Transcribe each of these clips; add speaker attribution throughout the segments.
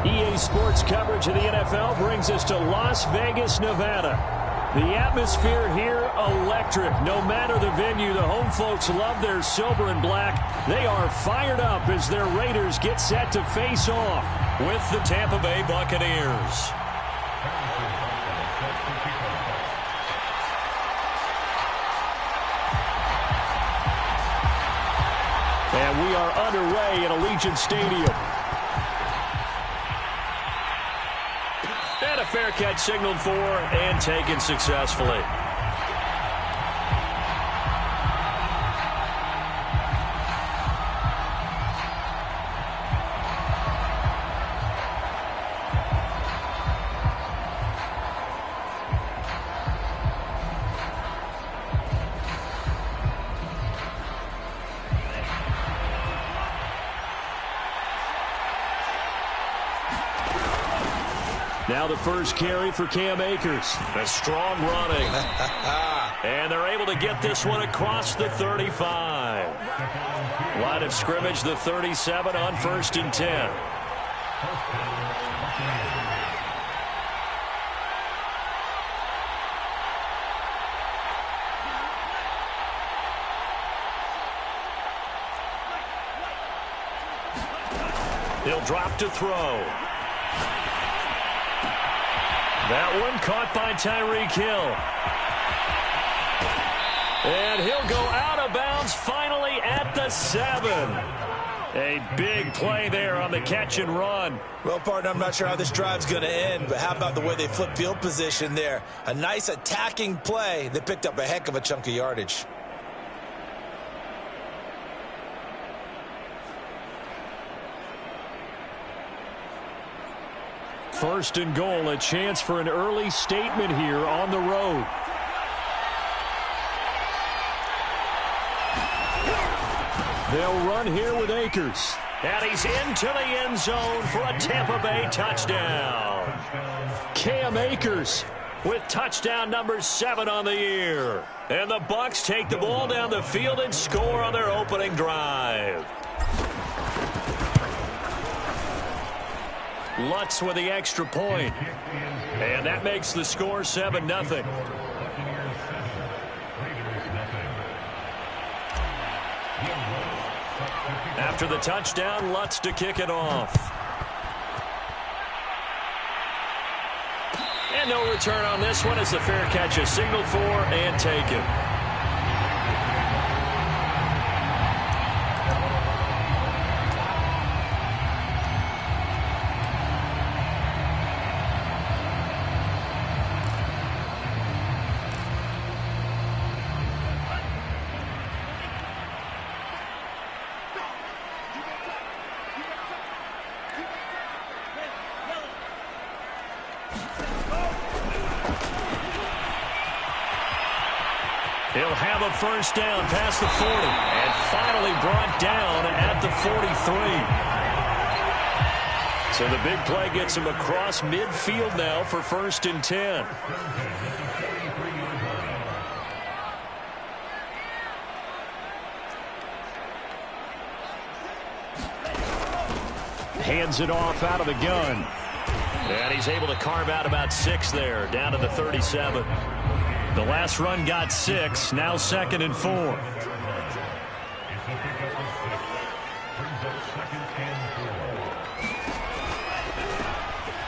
Speaker 1: EA Sports coverage of the NFL brings us to Las Vegas, Nevada. The atmosphere here, electric. No matter the venue, the home folks love their silver and black. They are fired up as their Raiders get set to face off with the Tampa Bay Buccaneers. And we are underway at Allegiant Stadium. And a fair catch signaled for and taken successfully. Now the first carry for Cam Akers. A strong running. And they're able to get this one across the 35. Line of scrimmage, the 37 on 1st and 10. He'll drop to throw. That one caught by Tyreek Hill. And he'll go out of bounds finally at the 7. A big play there on the catch and run.
Speaker 2: Well, partner, I'm not sure how this drive's going to end, but how about the way they flip field position there? A nice attacking play that picked up a heck of a chunk of yardage.
Speaker 1: First and goal, a chance for an early statement here on the road. They'll run here with Akers. And he's into the end zone for a Tampa Bay touchdown. Cam Akers with touchdown number 7 on the year. And the Bucs take the ball down the field and score on their opening drive. Lutz with the extra point. And that makes the score 7-0. After the touchdown, Lutz to kick it off. And no return on this one as the fair catch is signaled for and taken. He'll have a first down past the 40 and finally brought down at the 43. So the big play gets him across midfield now for 1st and 10. Hands it off out of the gun. And he's able to carve out about 6 there, down to the 37. The last run got 6, now 2nd and 4.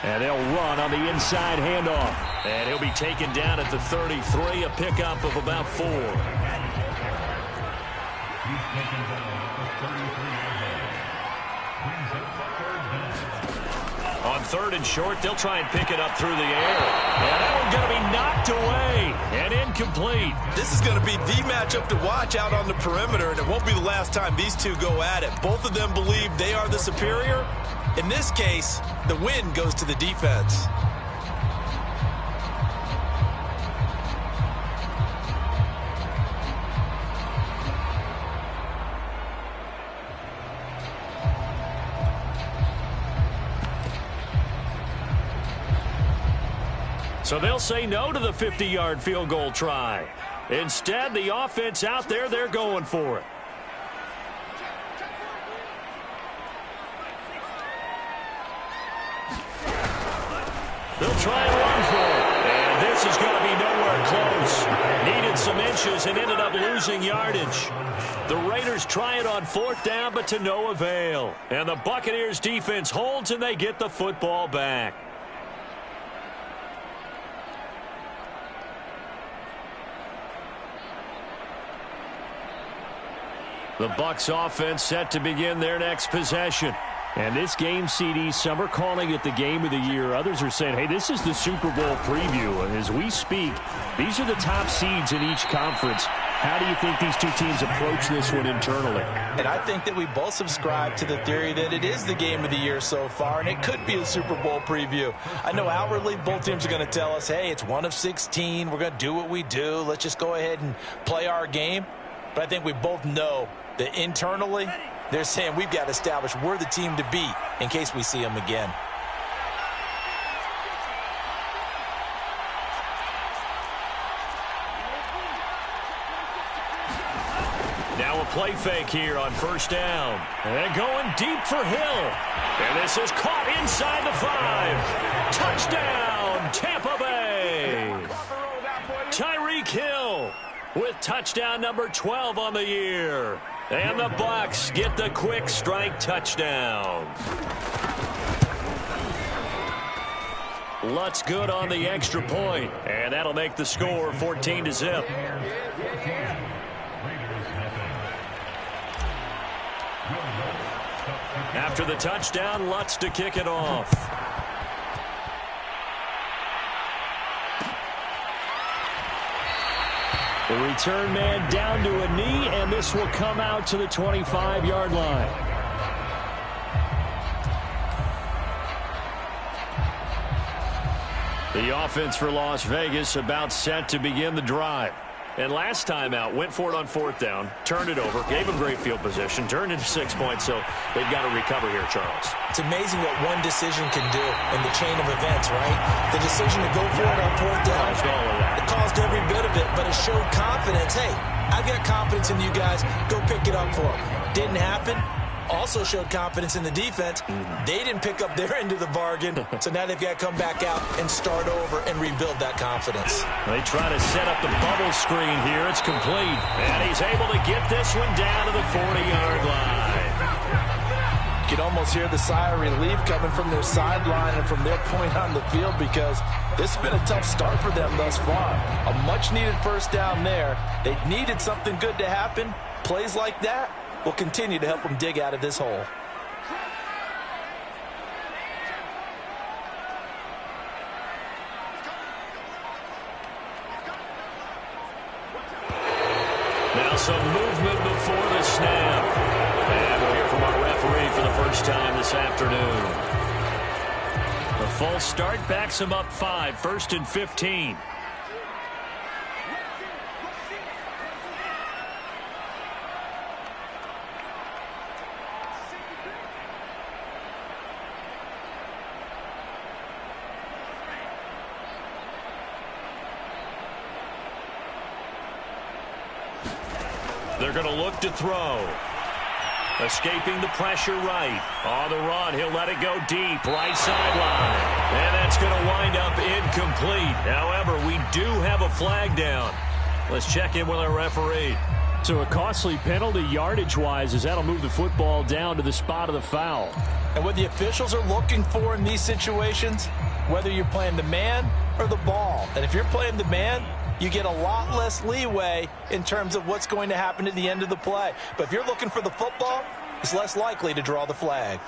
Speaker 1: And they'll run on the inside handoff. And he'll be taken down at the 33, a pickup of about 4. On 3rd and short, they'll try and pick it up through the air. And that one's going to be knocked away and incomplete.
Speaker 2: This is going to be the matchup to watch out on the perimeter, and it won't be the last time these two go at it. Both of them believe they are the superior. In this case, the win goes to the defense.
Speaker 1: So they'll say no to the 50-yard field goal try. Instead, the offense out there, they're going for it. They'll try and run for it. And this is going to be nowhere close. Needed some inches and ended up losing yardage. The Raiders try it on 4th down, but to no avail. And the Buccaneers defense holds, and they get the football back. The Bucs offense set to begin their next possession. And this game, CD, some are calling it the game of the year. Others are saying, hey, this is the Super Bowl preview. And as we speak, these are the top seeds in each conference. How do you think these two teams approach this one internally?
Speaker 2: And I think that we both subscribe to the theory that it is the game of the year so far, and it could be a Super Bowl preview. I know outwardly both teams are going to tell us, hey, it's 1 of 16. We're going to do what we do. Let's just go ahead and play our game. But I think we both know that internally, they're saying we've got to establish we're the team to beat in case we see them again.
Speaker 1: Now a play fake here on 1st down. And going deep for Hill. And this is caught inside the 5. Touchdown, Tampa Bay. Tyreek Hill with touchdown number 12 on the year. And the Bucs get the quick strike touchdown. Lutz good on the extra point. And that'll make the score 14-0. After the touchdown, Lutz to kick it off. The return man down to a knee, and this will come out to the 25-yard line. The offense for Las Vegas about set to begin the drive. And last time out, went for it on 4th down, turned it over, gave them great field position, turned into 6 points, so they've got to recover here, Charles.
Speaker 2: It's amazing what one decision can do in the chain of events, right? The decision to go for it on 4th down, it caused every bit of it, but it showed confidence. Hey, I've got confidence in you guys. Go pick it up for them. Didn't happen. Also showed confidence in the defense. They didn't pick up their end of the bargain, so now they've got to come back out and start over and rebuild that confidence.
Speaker 1: They try to set up the bubble screen here. It's complete, and he's able to get this one down to the 40-yard line.
Speaker 2: You can almost hear the sigh of relief coming from their sideline and from their point on the field, because this has been a tough start for them thus far. A much-needed 1st down there. They needed something good to happen. Plays like that will continue to help them dig out of this hole.
Speaker 1: Now some movement before the snap. And we'll hear from our referee for the first time this afternoon. The false start backs him up 5, 1st and 15. They're going to look to throw. Escaping the pressure right. On the run, he'll let it go deep. Right sideline. And that's going to wind up incomplete. However, we do have a flag down. Let's check in with our referee. So a costly penalty yardage-wise, as that'll move the football down to the spot of the foul.
Speaker 2: And what the officials are looking for in these situations, whether you're playing the man or the ball. And if you're playing the man, you get a lot less leeway in terms of what's going to happen at the end of the play. But if you're looking for the football, it's less likely to draw the flag.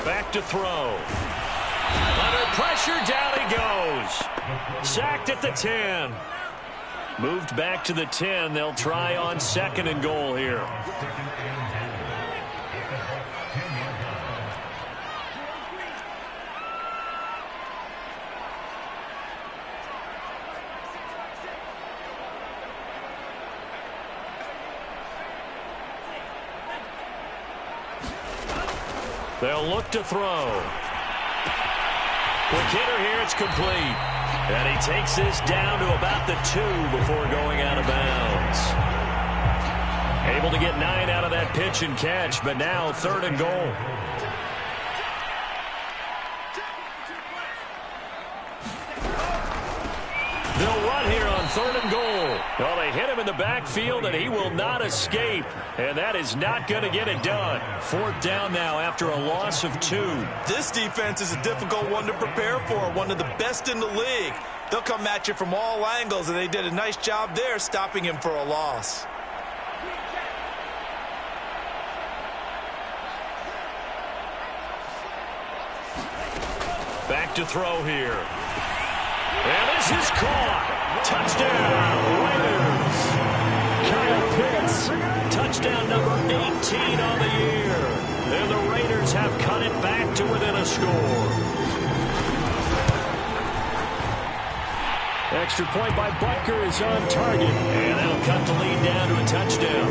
Speaker 1: Back to throw. Under pressure, down he goes. Sacked at the 10. Moved back to the 10. They'll try on 2nd and goal here. They'll look to throw. Quick hitter here, it's complete. And he takes this down to about the 2 before going out of bounds. Able to get 9 out of that pitch and catch, but now 3rd and goal. They'll run here on 3rd and goal. Well, they hit him in the backfield, and he will not escape. And that is not going to get it done. 4th down now after a loss of 2.
Speaker 2: This defense is a difficult one to prepare for, one of the best in the league. They'll come at you from all angles, and they did a nice job there stopping him for a loss.
Speaker 1: Back to throw here. And this is caught. Touchdown, Raiders. Kyle Pitts, touchdown number 18 on the year. And the Raiders have cut it back to within a score. Extra point by Butker is on target. And that'll cut the lead down to a touchdown.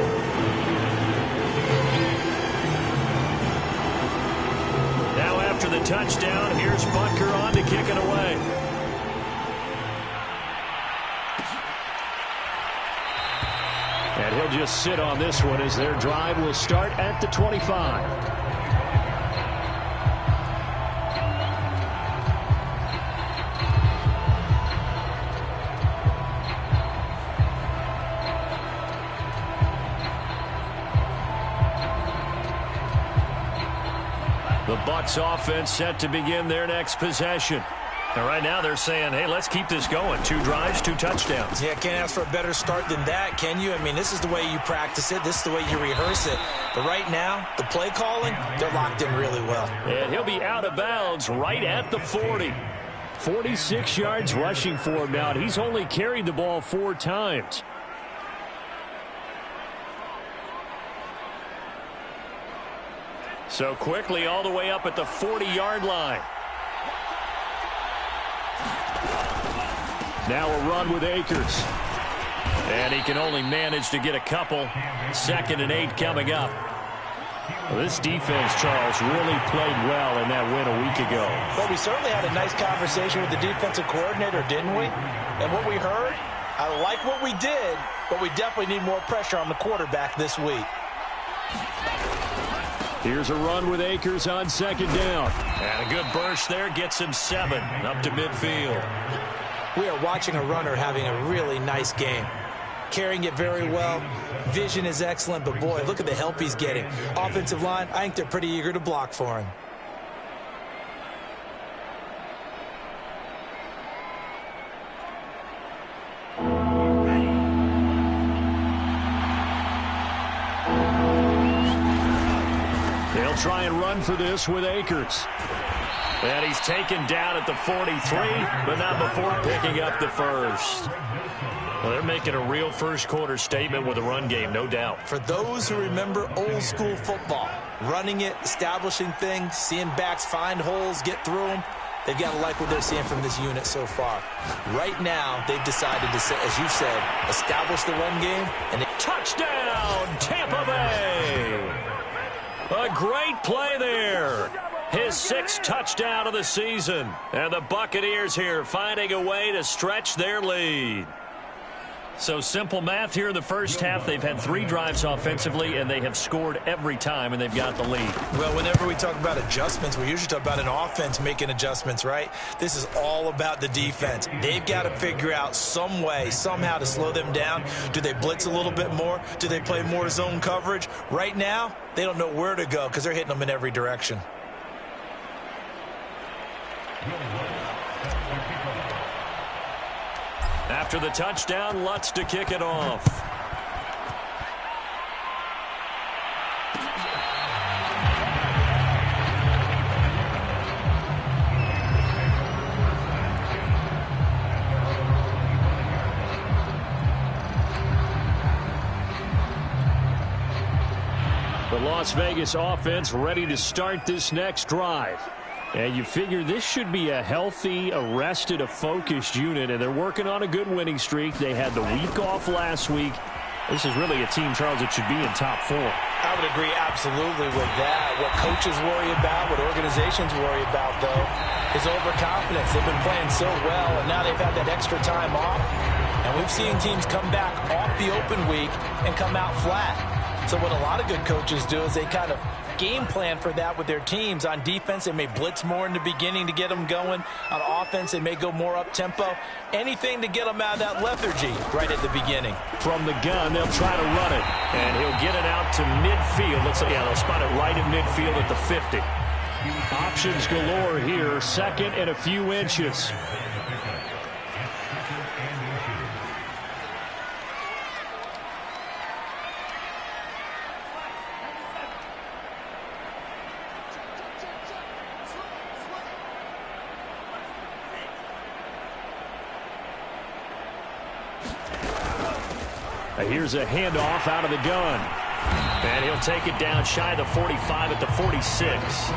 Speaker 1: Now after the touchdown, here's Butker on to kick it away. And he'll just sit on this one as their drive will start at the 25. The Bucs offense set to begin their next possession. And right now they're saying, hey, let's keep this going. 2 drives, 2 touchdowns.
Speaker 2: Yeah, can't ask for a better start than that, can you? I mean, this is the way you practice it. This is the way you rehearse it. But right now, the play calling, they're locked in really well.
Speaker 1: And he'll be out of bounds right at the 40. 46 yards rushing for him now. He's only carried the ball 4 times. So quickly all the way up at the 40-yard line. Now a run with Akers. And he can only manage to get a couple. 2nd and 8 coming up. Well, this defense, Charles, really played well in that win a week ago.
Speaker 2: Well, we certainly had a nice conversation with the defensive coordinator, didn't we? And what we heard, I like what we did, but we definitely need more pressure on the quarterback this week.
Speaker 1: Here's a run with Akers on 2nd down. And a good burst there gets him 7 up to midfield.
Speaker 2: We are watching a runner having a really nice game. Carrying it very well. Vision is excellent, but boy, look at the help he's getting. Offensive line, I think they're pretty eager to block for him.
Speaker 1: They'll try and run for this with Akers. And he's taken down at the 43, but not before picking up the first. Well, they're making a real first-quarter statement with a run game, no doubt.
Speaker 2: For those who remember old-school football, running it, establishing things, seeing backs find holes, get through them, they've got to like what they're seeing from this unit so far. Right now, they've decided to, as you said, establish the run game. And
Speaker 1: touchdown, Tampa Bay! A great play there. His 6th touchdown of the season. And the Buccaneers here finding a way to stretch their lead. So simple math here in the first half. They've had 3 drives offensively, and they have scored every time, and they've got the lead.
Speaker 2: Well, whenever we talk about adjustments, we usually talk about an offense making adjustments, right? This is all about the defense. They've got to figure out some way, somehow to slow them down. Do they blitz a little bit more? Do they play more zone coverage? Right now, they don't know where to go because they're hitting them in every direction.
Speaker 1: After the touchdown, Lutz to kick it off. The Las Vegas offense ready to start this next drive. And you figure this should be a healthy, arrested, a focused unit, and they're working on a good winning streak. They had the week off last week. This is really a team, Charles, that should be in top 4.
Speaker 2: I would agree absolutely with that. What coaches worry about, what organizations worry about, though, is overconfidence. They've been playing so well, and now they've had that extra time off. And we've seen teams come back off the open week and come out flat. So what a lot of good coaches do is they kind of game plan for that with their teams. On defense, they may blitz more in the beginning to get them going. On offense, they may go more up-tempo. Anything to get them out of that lethargy right at the beginning.
Speaker 1: From the gun, they'll try to run it. And he'll get it out to midfield. They'll spot it right at midfield at the 50. Options galore here. Second and a few inches. Here's a handoff out of the gun. And he'll take it down shy of the 45 at the 46.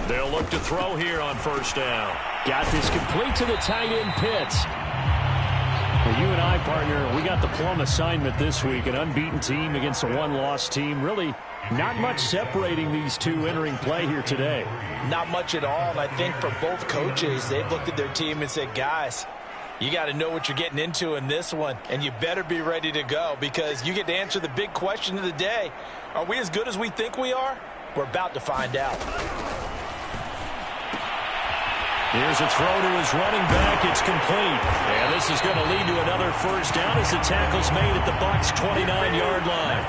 Speaker 1: They'll look to throw here on first down. Got this complete to the tight end Pitts. Well, you and I, partner, we got the plum assignment this week. An unbeaten team against a one-loss team. Really not much separating these two entering play here today.
Speaker 2: Not much at all. And I think for both coaches, they've looked at their team and said, guys, you got to know what you're getting into in this one. And you better be ready to go because you get to answer the big question of the day. Are we as good as we think we are? We're about to find out.
Speaker 1: Here's a throw to his running back. It's complete. And this is going to lead to another first down as the tackle's made at the Bucs' 29-yard line.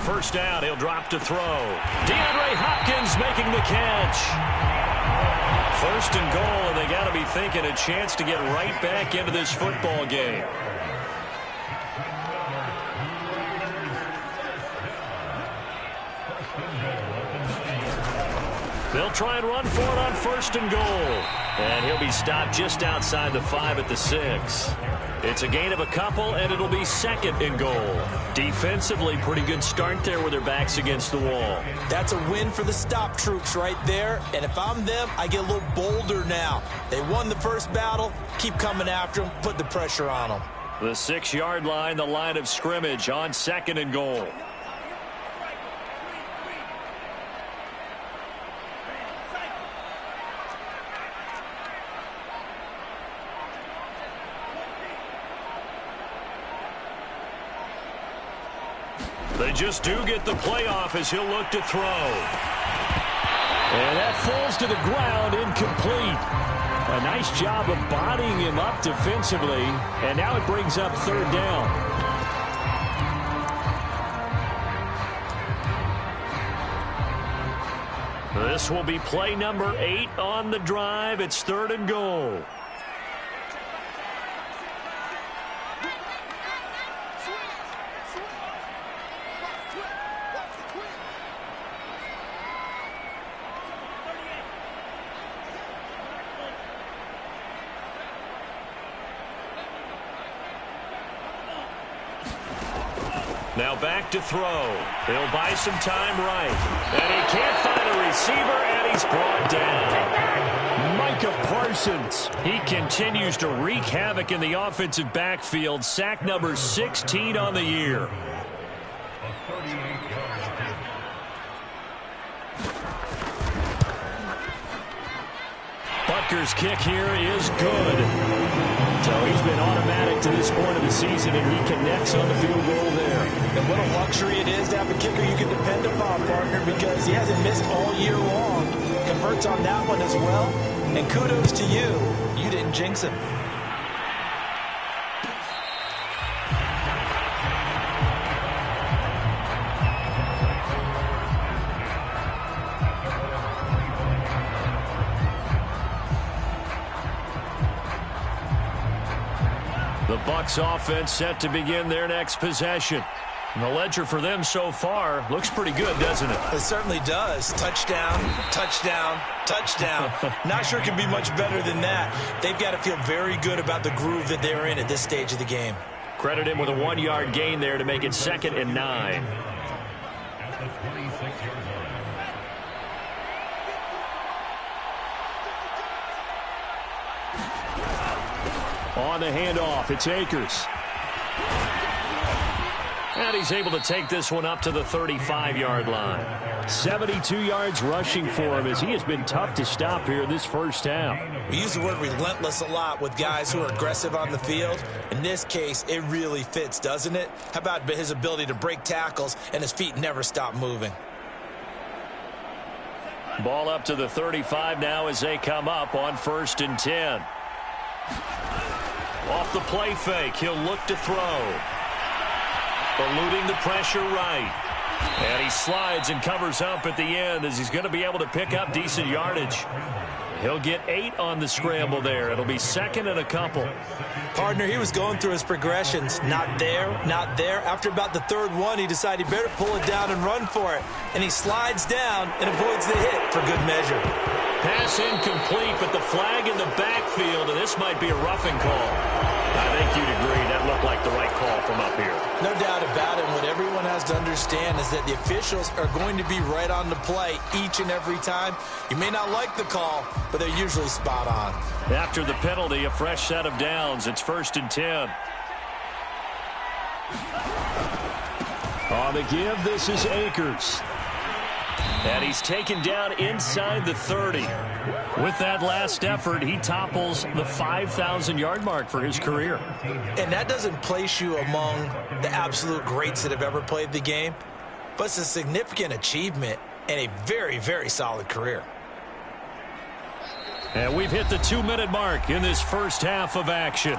Speaker 1: First down, he'll drop to throw. DeAndre Hopkins making the catch. First and goal, and they got to be thinking a chance to get right back into this football game. They'll try and run for it on first and goal. And he'll be stopped just outside the 5 at the 6. It's a gain of a couple, and it'll be second and goal. Defensively, pretty good start there with their backs against the wall.
Speaker 2: That's a win for the stop troops right there. And if I'm them, I get a little bolder now. They won the first battle. Keep coming after them. Put the pressure on them.
Speaker 1: The 6-yard line, the line of scrimmage on second and goal. They just do get the playoff as he'll look to throw. And that falls to the ground, incomplete. A nice job of bodying him up defensively. And now it brings up third down. This will be play number 8 on the drive. It's third and goal. Now back to throw. He'll buy some time right. And he can't find a receiver, and he's brought down. Micah Parsons. He continues to wreak havoc in the offensive backfield. Sack number 16 on the year. Butker's kick here is good. So he's been automatic to this point of the season, and he connects on the field goal there.
Speaker 2: And what a luxury it is to have a kicker you can depend upon, partner, because he hasn't missed all year long. Converts on that one as well. And kudos to you. You didn't jinx him.
Speaker 1: Bucs offense set to begin their next possession. And the ledger for them so far looks pretty good, doesn't it?
Speaker 2: It certainly does. Touchdown, touchdown, touchdown. Not sure it can be much better than that. They've got to feel very good about the groove that they're in at this stage of the game.
Speaker 1: Credit him with a 1-yard gain there to make it 2nd and 9. On the handoff, it's Akers. And he's able to take this one up to the 35-yard line. 72 yards rushing for him as he has been tough to stop here this first half.
Speaker 2: We use the word relentless a lot with guys who are aggressive on the field. In this case, it really fits, doesn't it? How about his ability to break tackles and his feet never stop moving?
Speaker 1: Ball up to the 35 now as they come up on 1st and 10. Off the play fake, he'll look to throw. Eluding the pressure right. And he slides and covers up at the end as he's going to be able to pick up decent yardage. He'll get 8 on the scramble there. It'll be 2nd and a couple.
Speaker 2: Partner, he was going through his progressions. Not there, not there. After about the 3rd one, he decided he better pull it down and run for it. And he slides down and avoids the hit for good measure.
Speaker 1: Pass incomplete, but the flag in the backfield, and this might be a roughing call. I think you'd agree that looked like the right call from up here.
Speaker 2: No doubt about it. What everyone has to understand is that the officials are going to be right on the play each and every time. You may not like the call, but they're usually spot on.
Speaker 1: After the penalty, a fresh set of downs. It's 1st and 10. On the give, this is Akers. And he's taken down inside the 30. With that last effort, he topples the 5,000-yard mark for his career.
Speaker 2: And that doesn't place you among the absolute greats that have ever played the game, but it's a significant achievement and a very, very solid career.
Speaker 1: And we've hit the 2-minute mark in this first half of action.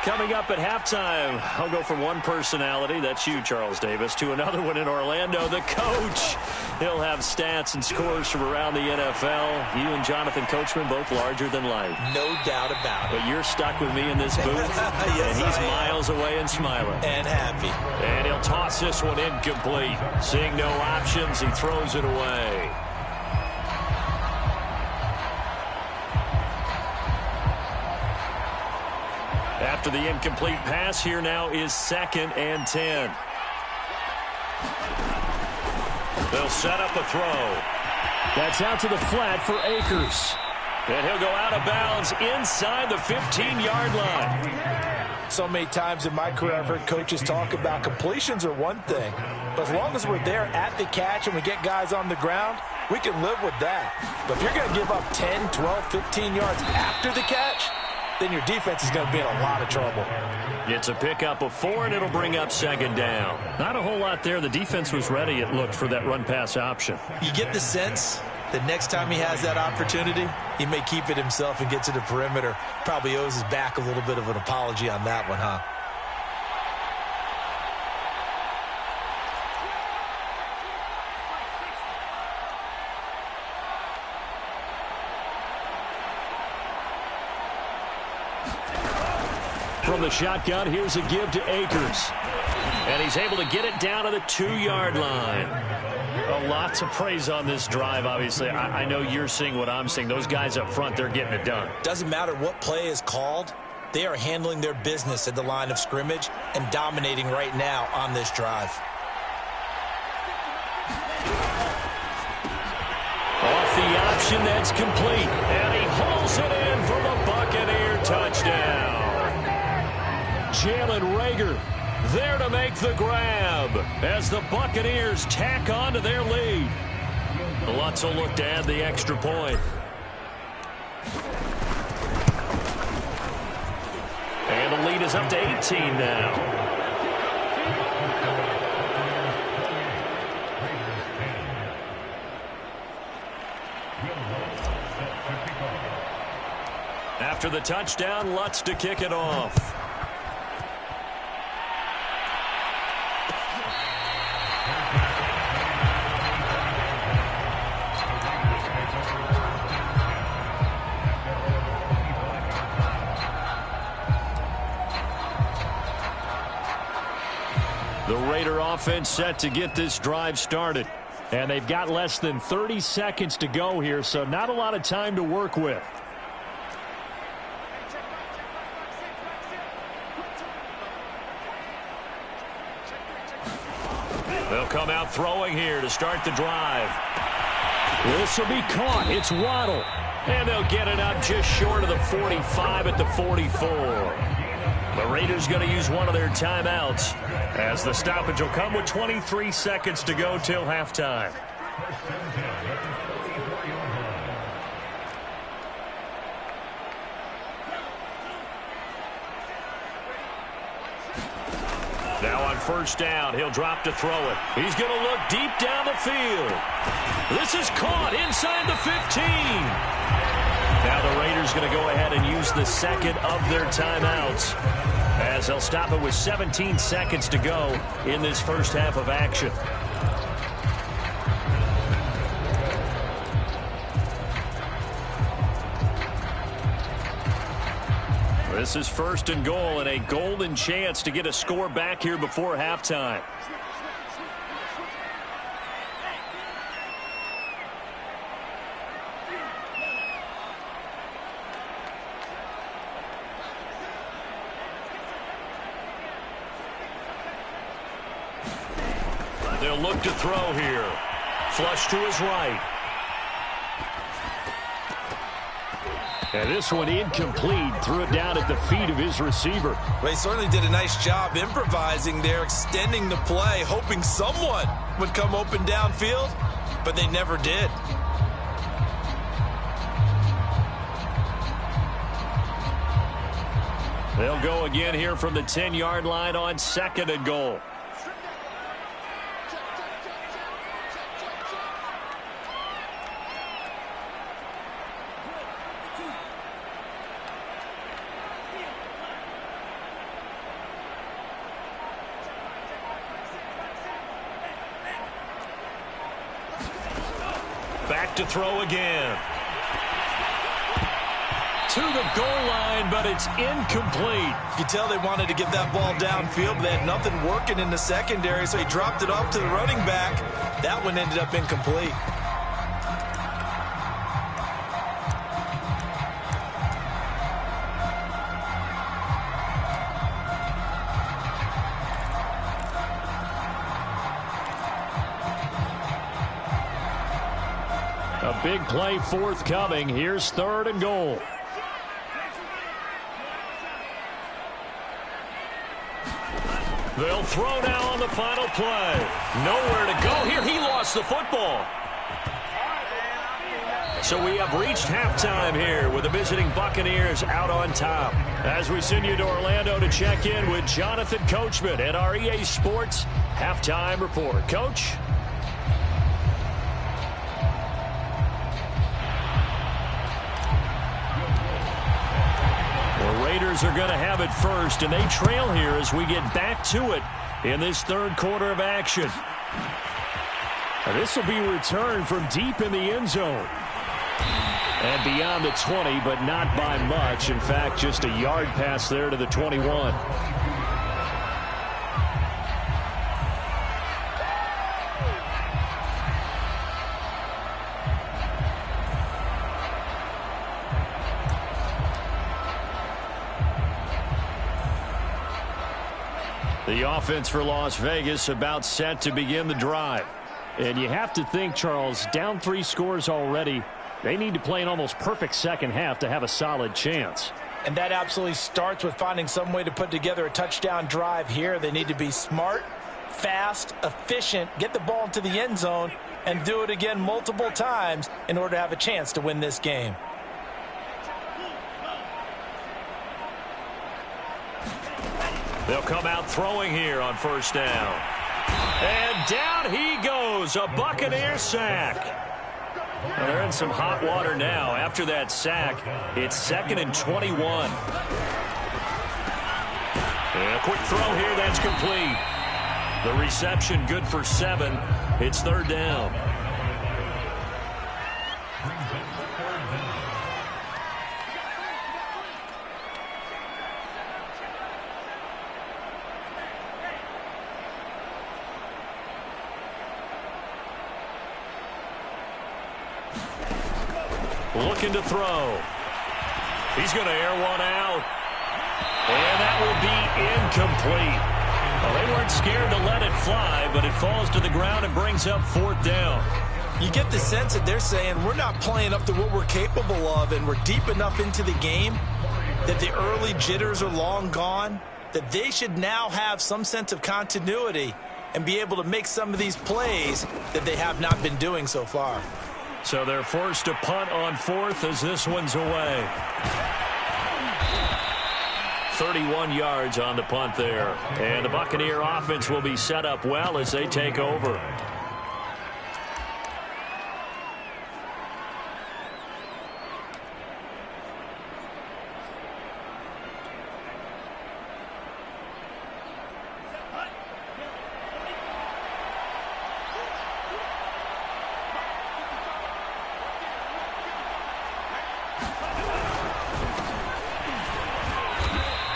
Speaker 1: Coming up at halftime, I'll go from one personality, that's you, Charles Davis, to another one in Orlando, the coach. He'll have stats and scores from around the NFL. You and Jonathan Coachman, both larger than life.
Speaker 2: No doubt about it.
Speaker 1: But you're stuck with me in this booth,
Speaker 2: yes,
Speaker 1: and he's miles away and smiling.
Speaker 2: And happy.
Speaker 1: And he'll toss this one incomplete. Seeing no options, he throws it away. After the incomplete pass, here now is 2nd and 10. They'll set up a throw. That's out to the flat for Akers. And he'll go out of bounds inside the 15-yard line.
Speaker 2: So many times in my career, I've heard coaches talk about completions are one thing. But as long as we're there at the catch and we get guys on the ground, we can live with that. But if you're going to give up 10, 12, 15 yards after the catch, then your defense is going to be in a lot of trouble.
Speaker 1: It's a pickup of 4, and it'll bring up 2nd down. Not a whole lot there. The defense was ready, it looked, for that run-pass option.
Speaker 2: You get the sense that next time he has that opportunity, he may keep it himself and get to the perimeter. Probably owes his back a little bit of an apology on that one, huh?
Speaker 1: From the shotgun, here's a give to Akers. And he's able to get it down to the 2-yard line. A lot to praise on this drive, obviously. I know you're seeing what I'm seeing. Those guys up front, they're getting it done.
Speaker 2: Doesn't matter what play is called. They are handling their business at the line of scrimmage and dominating right now on this drive.
Speaker 1: Off the option, that's complete. And he hauls it in for the Buccaneer touchdown. Jalen Reagor there to make the grab as the Buccaneers tack on to their lead. Lutz will look to add the extra point. And the lead is up to 18 now. After the touchdown, Lutz to kick it off. The Raider offense set to get this drive started. And they've got less than 30 seconds to go here, so not a lot of time to work with. They'll come out throwing here to start the drive. This will be caught. It's Waddle. And they'll get it up just short of the 45 at the 44. The Raiders going to use one of their timeouts as the stoppage will come with 23 seconds to go till halftime. Now on first down, he'll drop to throw it. He's going to look deep down the field. This is caught inside the 15. Now the Raiders going to go ahead and use the second of their timeouts as they'll stop it with 17 seconds to go in this first half of action. This is first and goal and a golden chance to get a score back here before halftime. They'll look to throw here. Flush to his right. And this one incomplete. Threw it down at the feet of his receiver.
Speaker 2: Well, he certainly did a nice job improvising there, extending the play, hoping someone would come open downfield, but they never did.
Speaker 1: They'll go again here from the 10-yard line on second and goal. Back to throw again. To the goal line, but it's incomplete.
Speaker 2: You can tell they wanted to get that ball downfield, but they had nothing working in the secondary, so he dropped it off to the running back. That one ended up incomplete.
Speaker 1: A big play forthcoming. Here's third and goal. They'll throw now on the final play. Nowhere to go here. He lost the football. So we have reached halftime here with the visiting Buccaneers out on top. As we send you to Orlando to check in with Jonathan Coachman at our EA Sports Halftime Report. Coach? Raiders are going to have it first, and they trail here as we get back to it in this third quarter of action. This will be returned from deep in the end zone. And beyond the 20, but not by much. In fact, just a yard pass there to the 21. The offense for Las Vegas about set to begin the drive. And you have to think, Charles, down 3 scores already. They need to play an almost perfect second half to have a solid chance.
Speaker 2: And that absolutely starts with finding some way to put together a touchdown drive here. They need to be smart, fast, efficient, get the ball into the end zone, and do it again multiple times in order to have a chance to win this game.
Speaker 1: They'll come out throwing here on first down. And down he goes, a Buccaneer sack. Well, they're in some hot water now. After that sack, it's 2nd and 21. And a quick throw here, that's complete. The reception good for 7. It's third down. looking to throw. He's going to air one out. And that will be incomplete. Well, they weren't scared to let it fly, but it falls to the ground and brings up 4th down.
Speaker 2: You get the sense that they're saying we're not playing up to what we're capable of, and we're deep enough into the game that the early jitters are long gone, that they should now have some sense of continuity and be able to make some of these plays that they have not been doing so far.
Speaker 1: So they're forced to punt on 4th as this one's away. 31 yards on the punt there. And the Buccaneer offense will be set up well as they take over.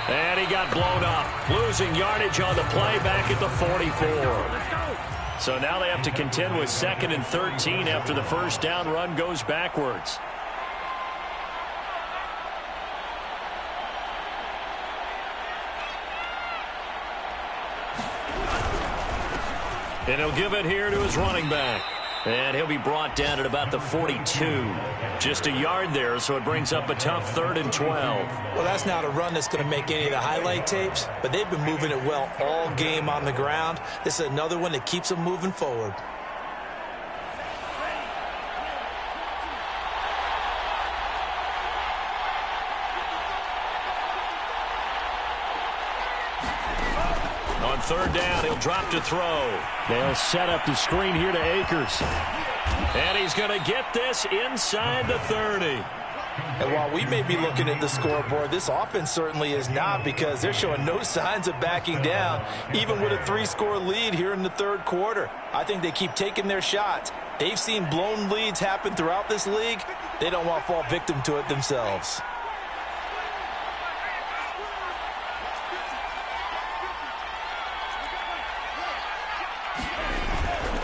Speaker 1: And he got blown up, losing yardage on the play back at the 44. So now they have to contend with 2nd and 13 after the first down run goes backwards. And he'll give it here to his running back. And he'll be brought down at about the 42. Just a yard there, so it brings up a tough 3rd and 12.
Speaker 2: Well, that's not a run that's going to make any of the highlight tapes, but they've been moving it well all game on the ground. This is another one that keeps them moving forward.
Speaker 1: On 3rd down, he'll drop to throw. They'll set up the screen here to Akers. And he's going to get this inside the 30.
Speaker 2: And while we may be looking at the scoreboard, this offense certainly is not, because they're showing no signs of backing down, even with a 3-score lead here in the 3rd quarter. I think they keep taking their shots. They've seen blown leads happen throughout this league. They don't want to fall victim to it themselves.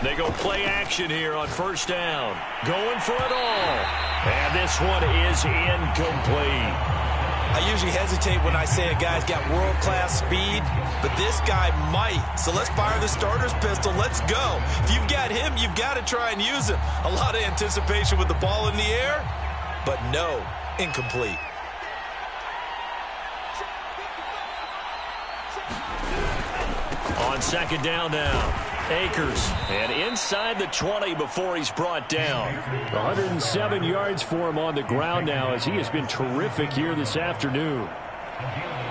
Speaker 1: They go play action here on 1st down. Going for it all. And this one is incomplete.
Speaker 2: I usually hesitate when I say a guy's got world-class speed, but this guy might. So let's fire the starter's pistol. Let's go. If you've got him, you've got to try and use him. A lot of anticipation with the ball in the air, but no, incomplete.
Speaker 1: On 2nd down now. Akers, and inside the 20 before he's brought down. 107 yards for him on the ground now, as he has been terrific here this afternoon.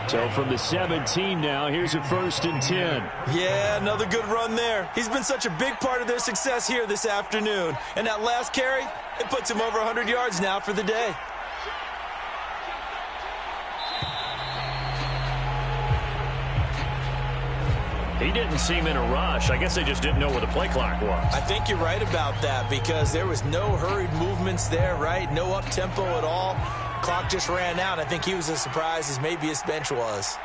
Speaker 1: So from the 17 now, here's a 1st and 10.
Speaker 2: Yeah, another good run there. He's been such a big part of their success here this afternoon. And that last carry, it puts him over 100 yards now for the day.
Speaker 1: He didn't seem in a rush. I guess they just didn't know where the play clock was.
Speaker 2: I think you're right about that, because there was no hurried movements there, right? No up-tempo at all. Clock just ran out. I think he was as surprised as maybe his bench was.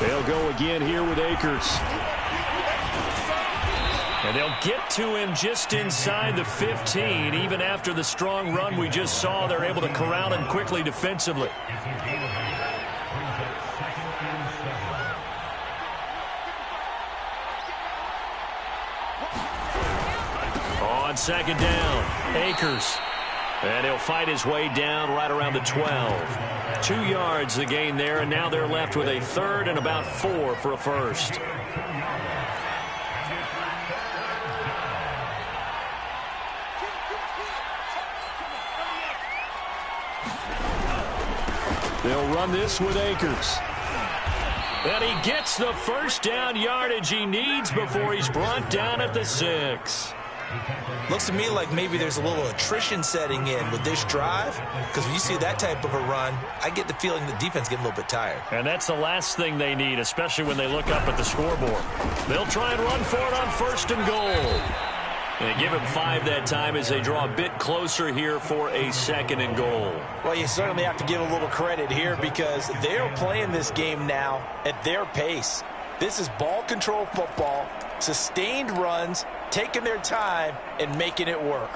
Speaker 1: They'll go again here with Akers. And they'll get to him just inside the 15. Even after the strong run we just saw, they're able to corral him quickly defensively. On 2nd down, Akers. And he'll fight his way down right around the 12. 2 yards the gain there, and now they're left with a 3rd and about 4 for a 1st. They'll run this with Akers. And he gets the 1st down yardage he needs before he's brought down at the 6.
Speaker 2: Looks to me like maybe there's a little attrition setting in with this drive, because when you see that type of a run, I get the feeling the defense getting a little bit tired.
Speaker 1: And that's the last thing they need, especially when they look up at the scoreboard. They'll try and run for it on 1st and goal. And give him 5 that time as they draw a bit closer here for a 2nd and goal.
Speaker 2: Well, you certainly have to give a little credit here, because they're playing this game now at their pace. This is ball control football, sustained runs, taking their time and making it work.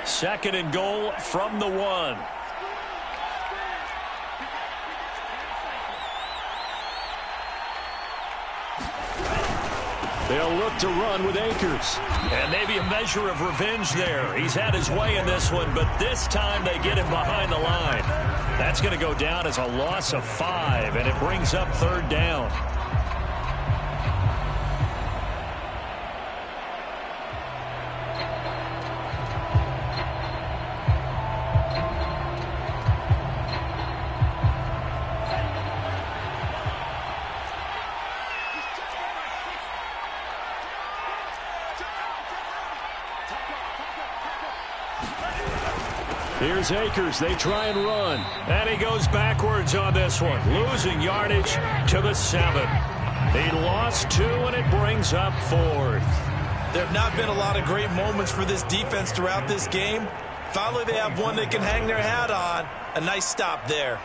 Speaker 1: Second and goal from the 1. They'll look to run with Akers. And maybe a measure of revenge there. He's had his way in this one, but this time they get him behind the line. That's going to go down as a loss of 5, and it brings up third down. Here's Akers. They try and run. And he goes backwards on this one, losing yardage to the 7. He lost 2, and it brings up 4th.
Speaker 2: There have not been a lot of great moments for this defense throughout this game. Finally, they have one they can hang their hat on. A nice stop there.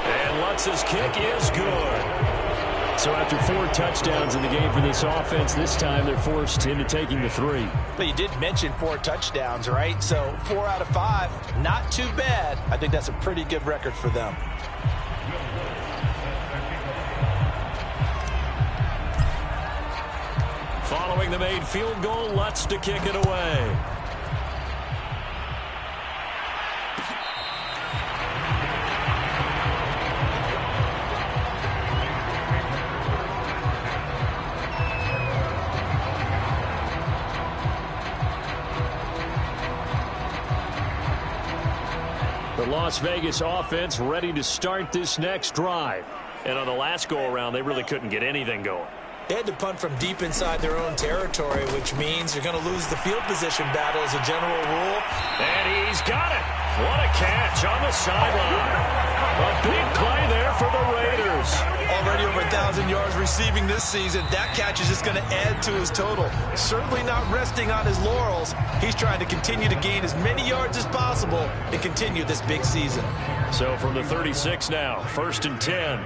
Speaker 1: And Lutz's kick is good. So after 4 touchdowns in the game for this offense, this time they're forced into taking the 3.
Speaker 2: But you did mention 4 touchdowns, right? So 4 out of 5, not too bad. I think that's a pretty good record for them.
Speaker 1: Following the made field goal, Lutz to kick it away. The Las Vegas offense ready to start this next drive. And on the last go-around, they really couldn't get anything going.
Speaker 2: They had to punt from deep inside their own territory, which means you're going to lose the field position battle as a general rule.
Speaker 1: And he's got it. What a catch on the sideline. A big play there for the Raiders.
Speaker 2: Already over 1,000 yards receiving this season. That catch is just going to add to his total. Certainly not resting on his laurels. He's trying to continue to gain as many yards as possible and continue this big season.
Speaker 1: So from the 36 now, 1st and 10.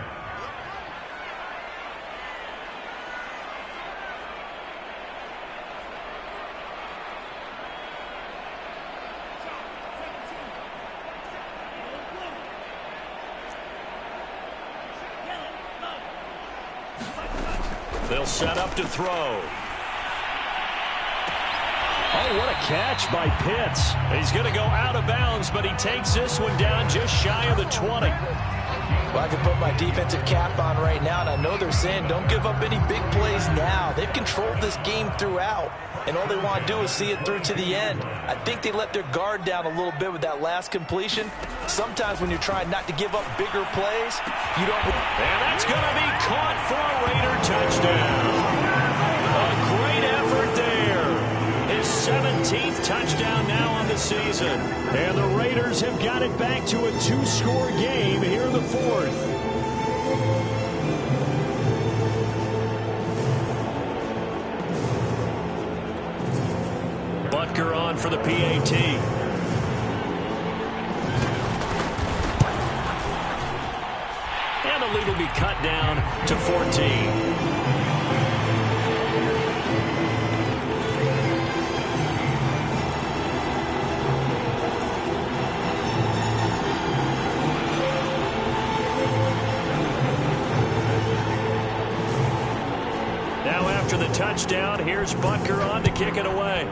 Speaker 1: They'll set up to throw. Oh, what a catch by Pitts. He's going to go out of bounds, but he takes this one down just shy of the 20.
Speaker 2: Well, I can put my defensive cap on right now, and I know they're saying don't give up any big plays now. They've controlled this game throughout, and all they want to do is see it through to the end. I think they let their guard down a little bit with that last completion. Sometimes when you're trying not to give up bigger plays, you don't.
Speaker 1: And that's going to be caught for a Raider touchdown. A great effort there. His 17th touchdown now on the season. And the Raiders have got it back to a 2-score game here in the 4th. Butker on for the PAT. And the lead will be cut down to 14. Now after the touchdown, here's Butker on to kick it away.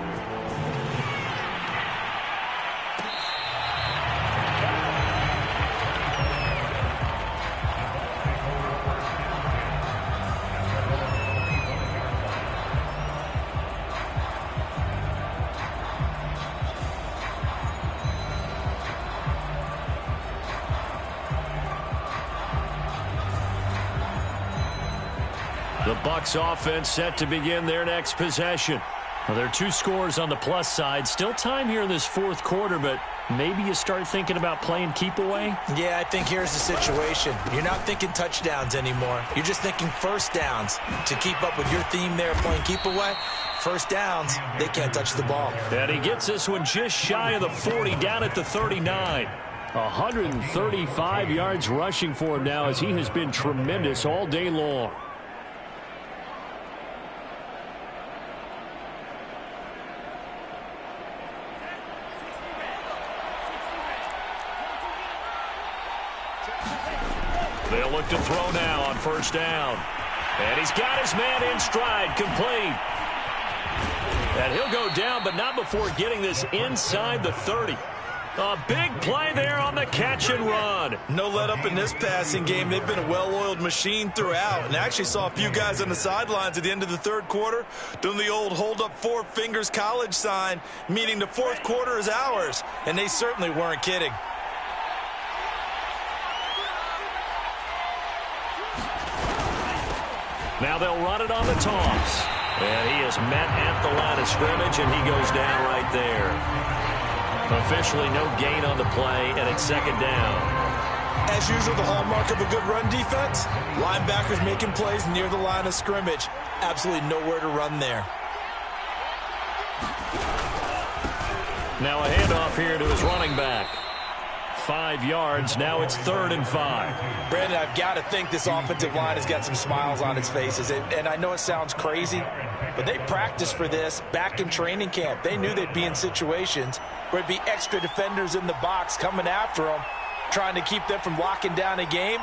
Speaker 1: The Bucs offense set to begin their next possession. Well, there are 2 scores on the plus side. Still time here in this 4th quarter, but maybe you start thinking about playing keep away?
Speaker 2: Yeah, I think here's the situation. You're not thinking touchdowns anymore. You're just thinking first downs. To keep up with your theme there, playing keep away, first downs, they can't touch the ball.
Speaker 1: And he gets this one just shy of the 40, down at the 39. 135 yards rushing for him now, as he has been tremendous all day long. They'll look to throw now on first down. And he's got his man in stride, complete. And he'll go down, but not before getting this inside the 30. A big play there on the catch and run.
Speaker 2: No let up in this passing game. They've been a well-oiled machine throughout. And I actually saw a few guys on the sidelines at the end of the third quarter doing the old hold up 4 fingers college sign, meaning the fourth quarter is ours. And they certainly weren't kidding.
Speaker 1: Now they'll run it on the toss. And he is met at the line of scrimmage, and he goes down right there. Officially no gain on the play, and it's second down.
Speaker 2: As usual, the hallmark of a good run defense, linebackers making plays near the line of scrimmage. Absolutely nowhere to run there.
Speaker 1: Now a handoff here to his running back. 5 yards. Now it's 3rd and 5.
Speaker 2: Brandon, I've got to think this offensive line has got some smiles on its faces. And I know it sounds crazy, but they practiced for this back in training camp. They knew they'd be in situations where it'd be extra defenders in the box coming after them, trying to keep them from locking down a game.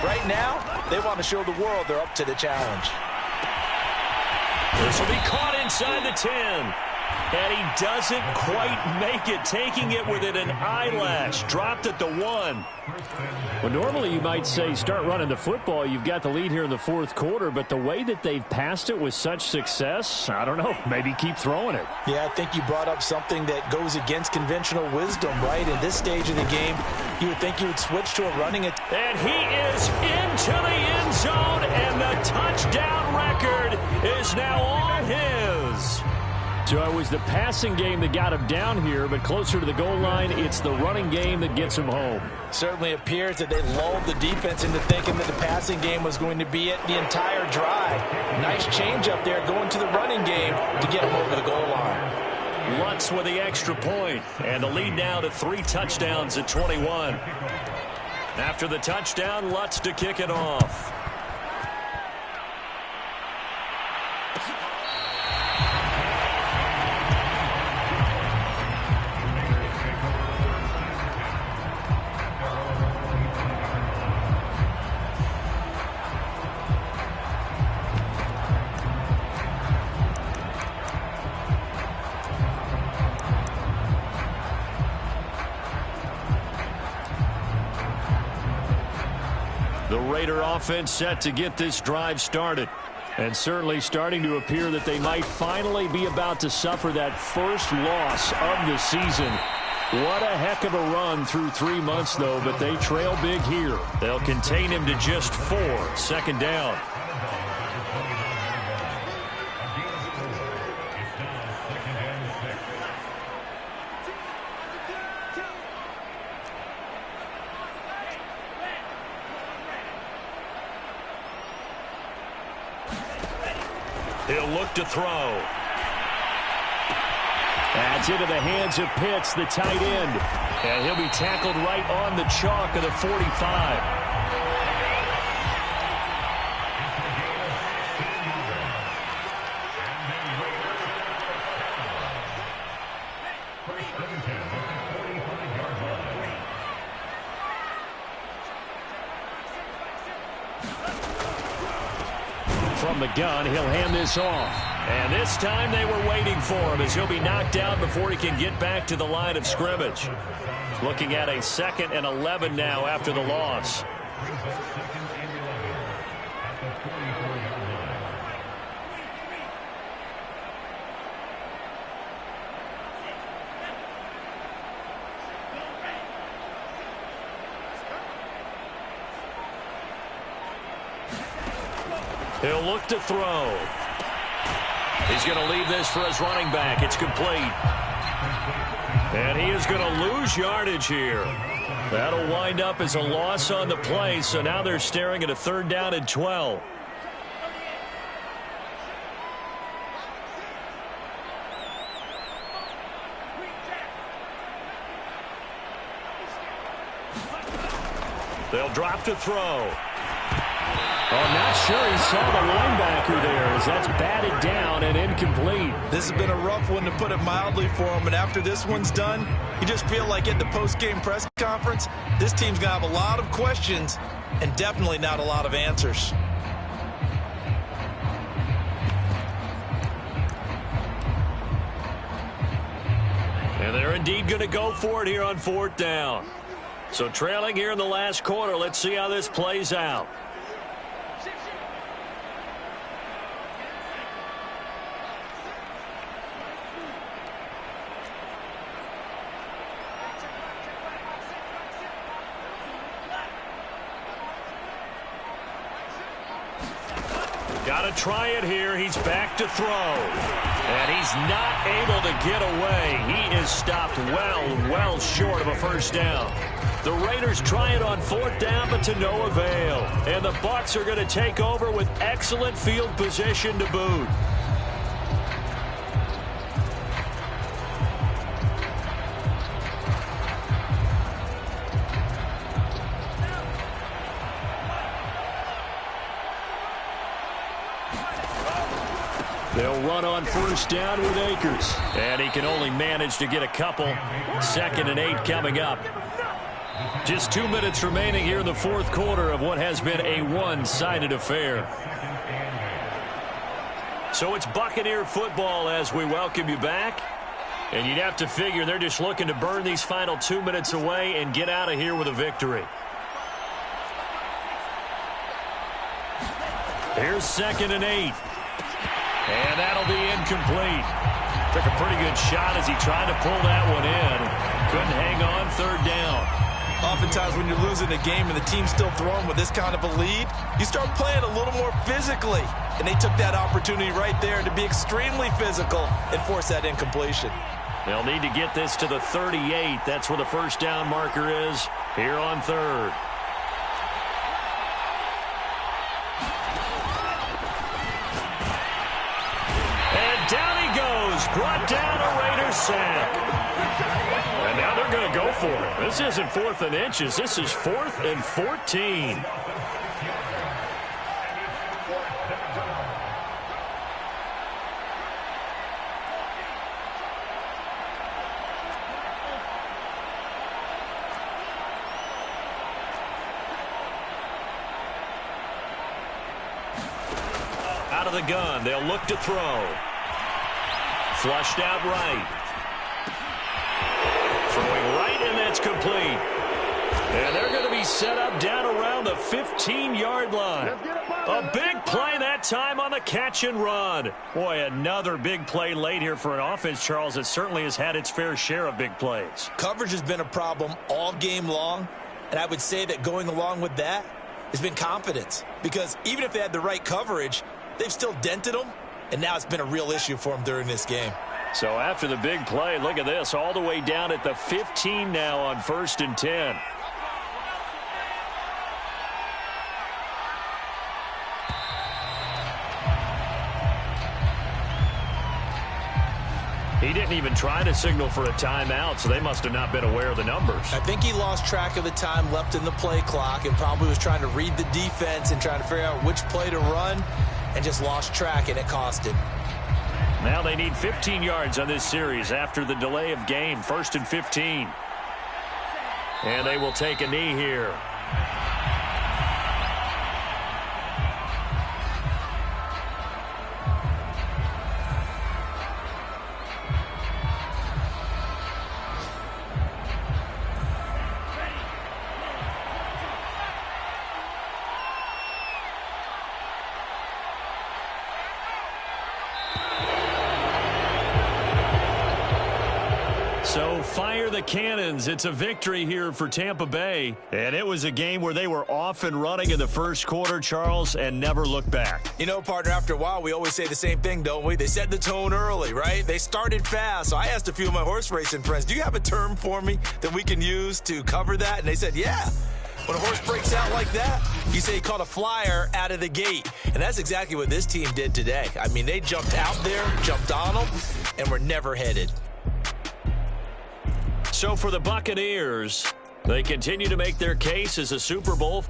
Speaker 2: Right now, they want to show the world they're up to the challenge.
Speaker 1: This will be caught inside the 10. And he doesn't quite make it, taking it within an eyelash. Dropped at the 1. Well, normally you might say start running the football. You've got the lead here in the fourth quarter, but the way that they've passed it with such success, I don't know, maybe keep throwing it.
Speaker 2: Yeah, I think you brought up something that goes against conventional wisdom, right? In this stage of the game, you would think you would switch to a running it.
Speaker 1: And he is into the end zone, and the touchdown record is now all his. So it was the passing game that got him down here, but closer to the goal line, it's the running game that gets him home.
Speaker 2: Certainly appears that they lulled the defense into thinking that the passing game was going to be it the entire drive. Nice change up there going to the running game to get him over the goal line.
Speaker 1: Lutz with the extra point, and the lead now to 3 touchdowns at 21. After the touchdown, Lutz to kick it off. The Raider offense set to get this drive started. And certainly starting to appear that they might finally be about to suffer that first loss of the season. What a heck of a run through 3 months, though, but they trail big here. They'll contain him to just 4. 2nd down. He'll look to throw. That's into the hands of Pitts, the tight end. And he'll be tackled right on the chalk of the 45. From the gun, he'll hand this off. And this time they were waiting for him, as he'll be knocked down before he can get back to the line of scrimmage. Looking at a 2nd and 11 now after the loss. He'll look to throw. He's going to leave this for his running back. It's complete. And he is going to lose yardage here. That'll wind up as a loss on the play, so now they're staring at a 3rd down and 12. They'll drop to throw. Oh, not sure he saw the linebacker there as that's batted down and incomplete.
Speaker 2: This has been a rough one, to put it mildly, for him. And after this one's done, you just feel like at the post-game press conference, this team's going to have a lot of questions and definitely not a lot of answers.
Speaker 1: And they're indeed going to go for it here on 4th down. So trailing here in the last quarter, let's see how this plays out. Got to try it here. He's back to throw. And he's not able to get away. He is stopped well short of a first down. The Raiders try it on 4th down, but to no avail. And the Bucs are going to take over with excellent field position to boot. They'll run on 1st down with Akers. And he can only manage to get a couple. 2nd and 8 coming up. Just 2 minutes remaining here in the 4th quarter of what has been a one-sided affair. So it's Buccaneer football as we welcome you back. And you'd have to figure they're just looking to burn these final 2 minutes away and get out of here with a victory. Here's 2nd and 8. And that'll be incomplete. Took a pretty good shot as he tried to pull that one in. Couldn't hang on 3rd down.
Speaker 2: Oftentimes when you're losing a game and the team's still throwing with this kind of a lead, you start playing a little more physically. And they took that opportunity right there to be extremely physical and force that incompletion.
Speaker 1: They'll need to get this to the 38. That's where the first down marker is here on 3rd. And down he goes. Brought down a Raiders sack. And now they're going to go for it. This isn't 4th and inches. This is 4th and 14. Out of the gun. They'll look to throw. Flushed out right. Throwing right, and that's complete. And they're going to be set up down around the 15-yard line. A big play that time on the catch and run. Boy, another big play late here for an offense, Charles, that certainly has had its fair share of big plays.
Speaker 2: Coverage has been a problem all game long, and I would say that going along with that has been confidence. Because even if they had the right coverage, they've still dented them, and now it's been a real issue for them during this game.
Speaker 1: So after the big play, look at this, all the way down at the 15 now on 1st and 10. He didn't even try to signal for a timeout, so they must have not been aware of the numbers.
Speaker 2: I think he lost track of the time left in the play clock and probably was trying to read the defense and trying to figure out which play to run and just lost track, and it cost him.
Speaker 1: Now they need 15 yards on this series after the delay of game. 1st and 15. And they will take a knee here. So fire the cannons. It's a victory here for Tampa Bay. And it was a game where they were off and running in the first quarter, Charles, and never looked back.
Speaker 2: You know, partner, after a while, we always say the same thing, don't we? They set the tone early, right? They started fast. So I asked a few of my horse racing friends, do you have a term for me that we can use to cover that? And they said, yeah. When a horse breaks out like that, you say he caught a flyer out of the gate. And that's exactly what this team did today. I mean, they jumped out there, jumped on them, and were never headed.
Speaker 1: So for the Buccaneers, They continue to make their case as a Super Bowl